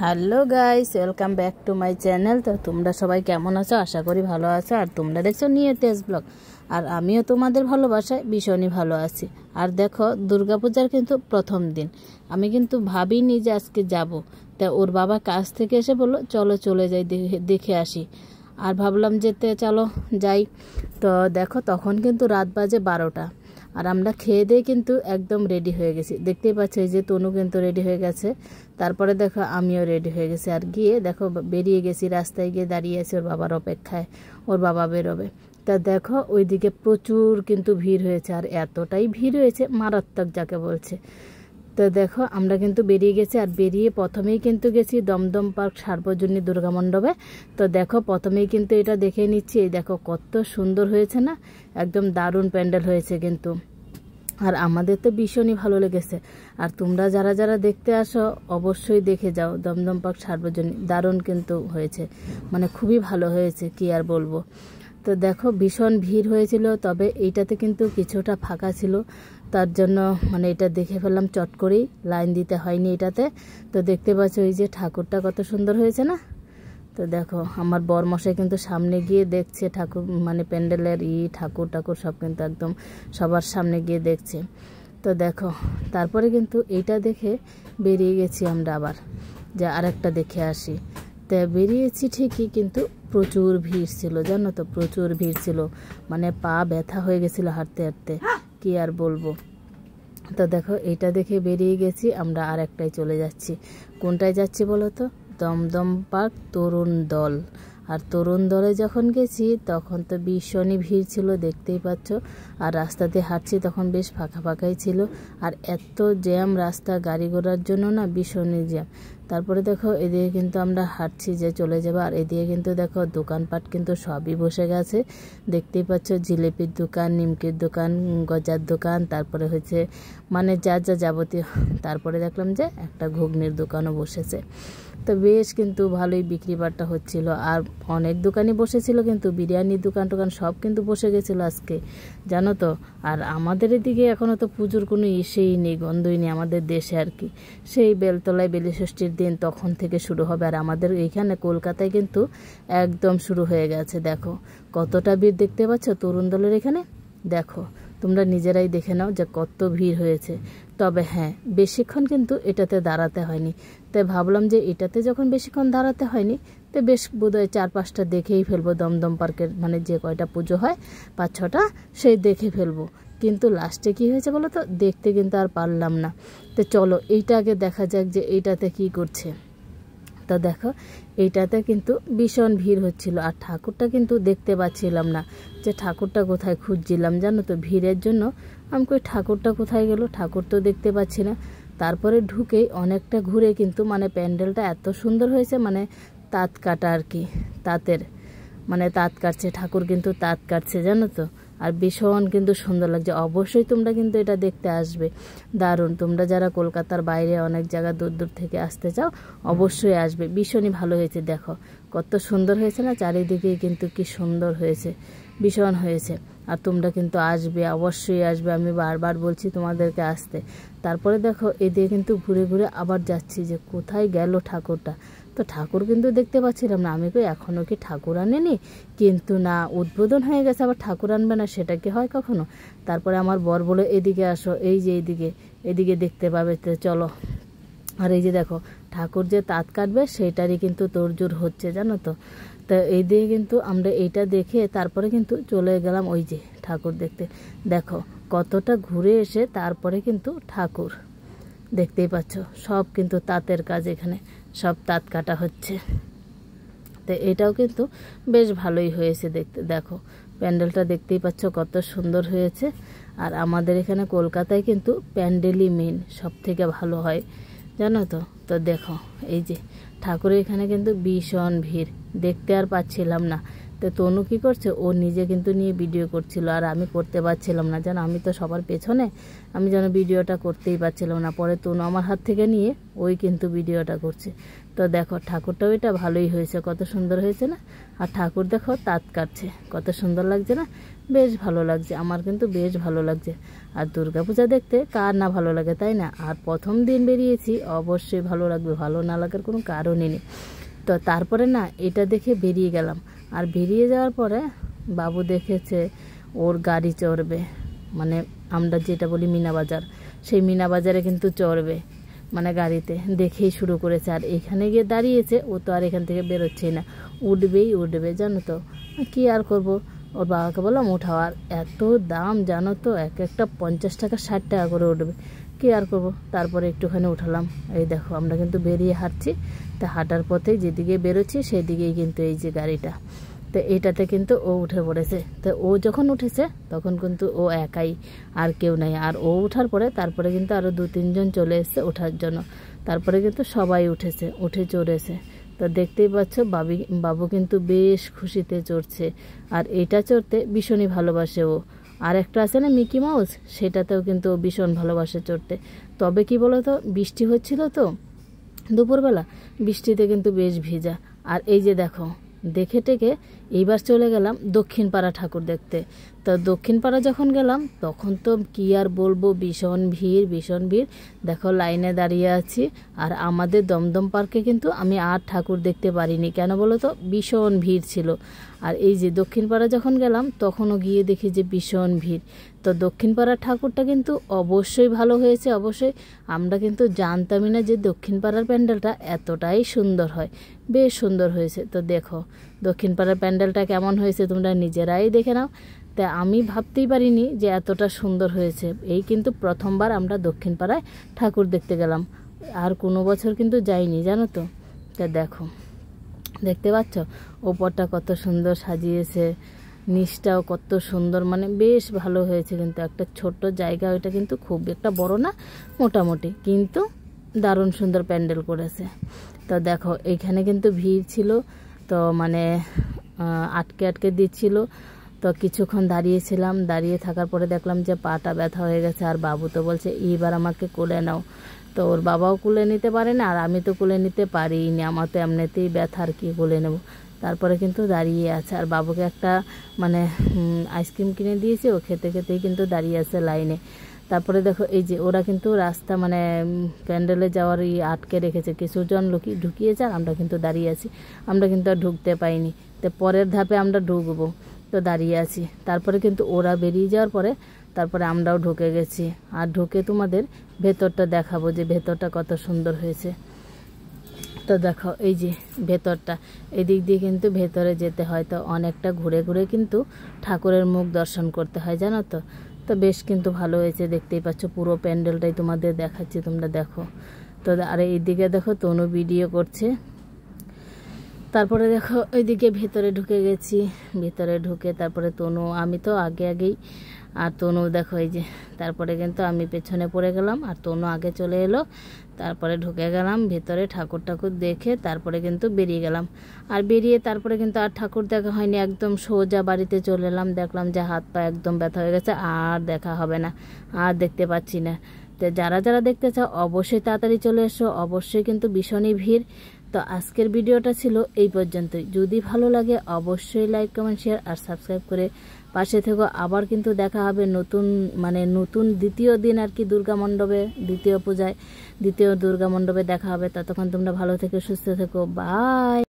Hello guys, welcome back to my channel. তো তোমরা সবাই কেমন আছো? আশা করি ভালো আছো। আর তোমরা দেখছো নিয়ে টেস্ট ব্লগ, আর আমিও তোমাদের ভালোবাসায় ভীষণই ভালো আছি। আর দেখো, দুর্গাপূজার কিন্তু প্রথম দিন আমি কিন্তু ভাবিনি যে আজকে যাব। তা ওর বাবা কাজ থেকে এসে বললো চলো চলে যাই, দেখে আসি। আর ভাবলাম যেতে চলো যাই। তো দেখো, তখন কিন্তু রাত বাজে 12টা। আর আমরা খেয়ে দিয়ে কিন্তু একদম রেডি হয়ে গেছি। দেখতেই পাচ্ছ এই যে তনু কিন্তু রেডি হয়ে গেছে। তারপরে দেখো আমিও রেডি হয়ে গেছি। আর গিয়ে দেখো বেরিয়ে গেছি, রাস্তায় গিয়ে দাঁড়িয়ে আছি ওর বাবার অপেক্ষায়। ওর বাবা বেরোবে। তা দেখো ওইদিকে প্রচুর কিন্তু ভিড় হয়েছে, আর এতটাই ভিড় হয়েছে মারাত্মক যাকে বলছে। তো দেখো আমরা কিন্তু বেরিয়ে গেছি। আর বেরিয়ে প্রথমেই কিন্তু গেছি দমদম পার্ক সার্বজনীন দুর্গা মণ্ডপে। তো দেখো প্রথমেই কিন্তু এটা দেখে নিচ্ছি। এই দেখো কত সুন্দর হয়েছে না, একদম দারুণ প্যান্ডেল হয়েছে কিন্তু। আর আমাদের তো ভীষণই ভালো লেগেছে। আর তোমরা যারা যারা দেখতে আসো অবশ্যই দেখে যাও, দমদম পার্ক সার্বজনীন দারুণ কিন্তু হয়েছে, মানে খুবই ভালো হয়েছে, কি আর বলবো। তো দেখো ভীষণ ভিড় হয়েছিল, তবে এইটাতে কিন্তু কিছুটা ফাঁকা ছিল। তার জন্য মানে এটা দেখে ফেললাম চট করেই, লাইন দিতে হয়নি এটাতে। তো দেখতে পাচ্ছ এই যে ঠাকুরটা কত সুন্দর হয়েছে না। তো দেখো আমার বরমশাই কিন্তু সামনে গিয়ে দেখছে ঠাকুর, মানে প্যান্ডেলের ঠাকুর সব কিন্তু একদম সবার সামনে গিয়ে দেখছে। তো দেখো তারপরে কিন্তু এইটা দেখে বেরিয়ে গেছি আমরা আবার, যে আরেকটা দেখে আসি। তা বেরিয়েছি ঠিকই, কিন্তু প্রচুর ভিড় ছিল জানো তো, প্রচুর ভিড় ছিল, মানে পা ব্যথা হয়ে গেছিলো হাঁটতে হাঁটতে, কি আর বলবো। তো দেখো এইটা দেখে বেরিয়ে গেছি আমরা, আর একটাই চলে যাচ্ছি। কোনটায় যাচ্ছি বলো তো? দমদম পার্ক তরুণ দল। আর তরুণ দলে যখন গেছি তখন তো ভীষণই ভিড় ছিল, দেখতেই পাচ্ছ। আর রাস্তাতে হাঁটছি তখন বেশ ফাঁকা ফাঁকাই ছিল। আর এত জ্যাম রাস্তা, গাড়ি ঘোড়ার জন্য না ভীষণই জ্যাম। তারপরে দেখো এদিকে কিন্তু আমরা হাঁটছি যে চলে যাবো। আর এদিকে কিন্তু দেখো দোকানপাট কিন্তু সবই বসে গেছে, দেখতেই পাচ্ছ। জিলিপির দোকান, নিমকির দোকান, গজার দোকান, তারপরে হচ্ছে মানে যা যা যাবতীয়। তারপরে দেখলাম যে একটা ঘুগনির দোকানও বসেছে। তো বেশ কিন্তু ভালোই বিক্রি বাট্টা হচ্ছিল। আর অনেক দোকানই বসেছিল, কিন্তু বিরিয়ানির দোকান টোকান সব কিন্তু বসে গেছিলো আজকে, জানো তো। আর আমাদের এদিকে এখনও তো পুজোর কোনো ইসেই নেই, গন্ধই নেই আমাদের দেশে আর কি। সেই বেলতলায় বেলিষষ্ঠীর দিন তখন থেকে শুরু হবে। আর আমাদের এইখানে কলকাতায় কিন্তু একদম শুরু হয়ে গেছে। দেখো কতটা ভিড় দেখতে পাচ্ছ তরুণ দলের এখানে। দেখো তোমরা নিজেরাই দেখে নাও যে কত ভিড় হয়েছে। তবে হ্যাঁ, বেশিক্ষণ কিন্তু এটাতে দাঁড়াতে হয়নি। তাই ভাবলাম যে এটাতে যখন বেশিক্ষণ দাঁড়াতে হয়নি, তো বেশ বোধহয় 4-5টা দেখেই ফেলবো। দমদম পার্কের মানে যে কয়টা পুজো হয় 5-6টা, সেই দেখে ফেলবো। কিন্তু লাস্টে কি হয়েছে বলো তো, দেখতে কিন্তু আর পারলাম না। তো চলো এইটা আগে দেখা যাক যে এইটাতে কি করছে। তো দেখো এইটাতে কিন্তু ভীষণ ভিড় হচ্ছিল। আর ঠাকুরটা কিন্তু দেখতে পাচ্ছিলাম না, যে ঠাকুরটা কোথায় খুঁজছিলাম জানো তো, ভিড়ের জন্য। আমি কই ঠাকুরটা কোথায় গেল, ঠাকুর তো দেখতে পাচ্ছি না। তারপরে ঢুকেই অনেকটা ঘুরে কিন্তু মানে প্যান্ডেলটা এত সুন্দর হয়েছে, মানে তাঁত কাটা আর কি, তাঁতের মানে তাঁত কাটছে ঠাকুর, কিন্তু তাঁত কাটছে জানো তো। আর ভীষণ কিন্তু সুন্দর লাগছে। অবশ্যই তোমরা কিন্তু এটা দেখতে আসবে, দারুণ। তোমরা যারা কলকাতার বাইরে অনেক জায়গা দূর দূর থেকে আসতে চাও অবশ্যই আসবে, ভীষণই ভালো হয়েছে। দেখো কত সুন্দর হয়েছে না, চারিদিকে কিন্তু কি সুন্দর হয়েছে, ভীষণ হয়েছে। আর তোমরা কিন্তু আসবে, অবশ্যই আসবে, আমি বারবার বলছি তোমাদেরকে আসতে। তারপরে দেখো এদিকে কিন্তু ঘুরে ঘুরে আবার যাচ্ছি, যে কোথায় গেল ঠাকুরটা। তো ঠাকুর কিন্তু দেখতে পাচ্ছিলাম না। আমি কই এখনও কি ঠাকুর আনেনি, কিন্তু না, উদ্বোধন হয়ে গেছে, আবার ঠাকুর আনবে না, সেটা কি হয় কখনো। তারপরে আমার বর বলে এদিকে আসো, এই যে এদিকে এদিকে দেখতে পাবে, তো চলো। আর এই যে দেখো ঠাকুর যে তাঁত কাটবে সেটারই কিন্তু তোড়জোড় হচ্ছে জানো তো। তো এই দিকে কিন্তু আমরা এইটা দেখে তারপরে কিন্তু চলে গেলাম ওই যে ঠাকুর দেখতে। দেখো কতটা ঘুরে এসে তারপরে কিন্তু ঠাকুর দেখতেই পাচ্ছ, সব কিন্তু তাঁতের কাজ, এখানে সব তাঁত কাটা হচ্ছে। তো এটাও কিন্তু বেশ ভালোই হয়েছে দেখতে। দেখো প্যান্ডেলটা দেখতেই পাচ্ছ কত সুন্দর হয়েছে। আর আমাদের এখানে কলকাতায় কিন্তু প্যান্ডেলই মেন, সব থেকে ভালো হয় জানো তো। তো দেখো এই যে ঠাকুরের এখানে কিন্তু ভীষণ ভিড়, দেখতে আর পাচ্ছিলাম না, তো তনু কী করছে, ও নিজে কিন্তু নিয়ে ভিডিও করছিল, আর আমি করতে পারছিলাম না জানো, আমি তো সবার পেছনে, আমি যেন ভিডিওটা করতেই পারছিলাম না। পরে তনু আমার হাত থেকে নিয়ে ওই কিন্তু ভিডিওটা করছে। তো দেখো ঠাকুরটাও এটা ভালোই হয়েছে, কত সুন্দর হয়েছে না। আর ঠাকুর দেখো তাঁত কাটছে, কত সুন্দর লাগছে না, বেশ ভালো লাগছে, আমার কিন্তু বেশ ভালো লাগছে। আর দুর্গাপূজা দেখতে কার না ভালো লাগে, তাই না? আর প্রথম দিন বেরিয়েছি, অবশ্যই ভালো লাগবে, ভালো না লাগার কোনো কারণই নেই। তো তারপরে না এটা দেখে বেরিয়ে গেলাম, আর বেরিয়ে যাওয়ার পরে বাবু দেখেছে ওর গাড়ি চড়বে, মানে আমরা যেটা বলি মিনা বাজার, সেই মিনা বাজারে কিন্তু চড়বে, মানে গাড়িতে দেখেই শুরু করেছে। আর এখানে গিয়ে দাঁড়িয়েছে, ও তো আর এখান থেকে বেরোচ্ছেই না, উঠবেই উঠবে জানো তো। কি আর করব, ওর বাবাকে বললাম উঠাও, আর এত দাম জানো তো, এক একটা 50 টাকা 60 টাকা করে উঠবে, কি আর করব। তারপরে একটুখানি উঠালাম। এই দেখো আমরা কিন্তু বেরিয়ে হাঁটছি, তা হাঁটার পথে যেদিকে বেরোচ্ছি সেই দিকেই কিন্তু এই যে গাড়িটা, তো এইটাতে কিন্তু ও উঠে পড়েছে। তো ও যখন উঠেছে তখন কিন্তু ও একাই, আর কেউ নাই। আর ও ওঠার পরে তারপরে কিন্তু আরও 2-3 জন চলে এসছে ওঠার জন্য, তারপরে কিন্তু সবাই উঠেছে, উঠে চড়েছে। তো দেখতেই পাচ্ছ বাবু কিন্তু বেশ খুশিতে চড়ছে, আর এটা চড়তে ভীষণই ভালোবাসে ও। আর একটা আছে না মিকি মাউস, সেটাতেও কিন্তু ও ভীষণ ভালোবাসে চড়তে। তবে কি বলো তো, বৃষ্টি হচ্ছিল তো দুপুরবেলা, বৃষ্টিতে কিন্তু বেশ ভিজা। আর এই যে দেখো দেখে টেকে এইবার চলে গেলাম দক্ষিণ পাড়া ঠাকুর দেখতে। তো দক্ষিণ পাড়া যখন গেলাম তখন তো কি আর বলবো, ভীষণ ভিড়, ভীষণ ভিড়। দেখো লাইনে দাঁড়িয়ে আছি। আর আমাদের দমদম পার্কে কিন্তু আমি আর ঠাকুর দেখতে পারিনি, কেন বলো তো, ভীষণ ভিড় ছিল। আর এই যে দক্ষিণ পাড়া যখন গেলাম তখনও গিয়ে দেখি যে ভীষণ ভিড়। তো দক্ষিণ পাড়ার ঠাকুরটা কিন্তু অবশ্যই ভালো হয়েছে, অবশ্যই। আমরা কিন্তু জানতামই না যে দক্ষিণ পাড়ার প্যান্ডেলটা এতটাই সুন্দর হয়, বেশ সুন্দর হয়েছে। তো দেখো দক্ষিণ পাড়ার প্যান্ডেলটা কেমন হয়েছে তোমরা নিজেরাই দেখে নাও। তা আমি ভাবতেই পারিনি যে এতটা সুন্দর হয়েছে। এই কিন্তু প্রথমবার আমরা দক্ষিণ পাড়ায় ঠাকুর দেখতে গেলাম, আর কোনো বছর কিন্তু যাইনি জানো তো। তা দেখো দেখতে পাচ্ছ ওপরটা কত সুন্দর সাজিয়েছে, নিচটাও কত সুন্দর, মানে বেশ ভালো হয়েছে। কিন্তু একটা ছোট্ট জায়গা, ওইটা কিন্তু খুব একটা বড় না, মোটামুটি, কিন্তু দারুণ সুন্দর প্যান্ডেল করেছে। তো দেখো এইখানে কিন্তু ভিড় ছিল, তো মানে আটকে আটকে দিচ্ছিল। তো কিছুক্ষণ দাঁড়িয়েছিলাম, দাঁড়িয়ে থাকার পরে দেখলাম যে পাটা ব্যথা হয়ে গেছে। আর বাবু তো বলছে এইবার আমাকে কোলে নাও। তো ওর বাবাও কুলে নিতে পারে না, আর আমি তো কুলে নিতে পারিনি, আমার তো এমনিতেই ব্যথা, আর কি কুলে নেব। তারপরে কিন্তু দাঁড়িয়ে আছে, আর বাবুকে একটা মানে আইসক্রিম কিনে দিয়েছে, ও খেতে খেতেই কিন্তু দাঁড়িয়ে আছে লাইনে। তারপরে দেখো এই যে ওরা কিন্তু রাস্তা মানে প্যান্ডেলে যাওয়ার আটকে রেখেছে, কিছুজন লোকই ঢুকিয়েছে, আর আমরা কিন্তু দাঁড়িয়ে আছি, আমরা কিন্তু আর ঢুকতে পাইনি। তো পরের ধাপে আমরা ঢুকবো, তো দাঁড়িয়ে আছি। তারপরে কিন্তু ওরা বেরিয়ে যাওয়ার পরে তারপরে আমরাও ঢুকে গেছি, আর ঢুকে তোমাদের ভেতরটা দেখাবো যে ভেতরটা কত সুন্দর হয়েছে। তো দেখো এই যে ভেতরটা, এদিক দিয়ে কিন্তু ভেতরে যেতে হয়, তো অনেকটা ঘুরে ঘুরে কিন্তু ঠাকুরের মুখ দর্শন করতে হয় জানো তো। তো বেশ কিন্তু ভালো হয়েছে, দেখতেই পাচ্ছ পুরো প্যান্ডেলটাই তোমাদের দেখাচ্ছি, তোমরা দেখো। তো আর এইদিকে দেখো তনু ভিডিও করছে। তারপরে দেখো ওইদিকে ভেতরে ঢুকে গেছি, ভেতরে ঢুকে তারপরে তনু, আমি তো আগেই, আর তনু দেখো এই যে, তারপরে কিন্তু আমি পেছনে পড়ে গেলাম, আর তনু আগে চলে এলো। তারপরে ঢুকে গেলাম ভেতরে, ঠাকুর দেখে তারপরে কিন্তু বেরিয়ে গেলাম। আর বেরিয়ে তারপরে কিন্তু আর ঠাকুর দেখা হয়নি, একদম সোজা বাড়িতে চলে এলাম। দেখলাম যে হাত পা একদম ব্যথা হয়ে গেছে, আর দেখা হবে না, আর দেখতে পাচ্ছি না। তো যারা যারা দেখতে চাও অবশ্যই তাড়াতাড়ি চলে এসো, অবশ্যই কিন্তু ভীষণই ভিড়। তো আজকের ভিডিওটা ছিল এই পর্যন্তই। যদি ভালো লাগে অবশ্যই লাইক কমেন্ট শেয়ার আর সাবস্ক্রাইব করে পাশে থেকো। আবার কিন্তু দেখা হবে নতুন দ্বিতীয় দিন আর কি, দুর্গা মণ্ডপে, দ্বিতীয় পূজায় দ্বিতীয় দুর্গা মণ্ডপে দেখা হবে। ততক্ষণ তোমরা ভালো থেকো, সুস্থ থেকো, বাই।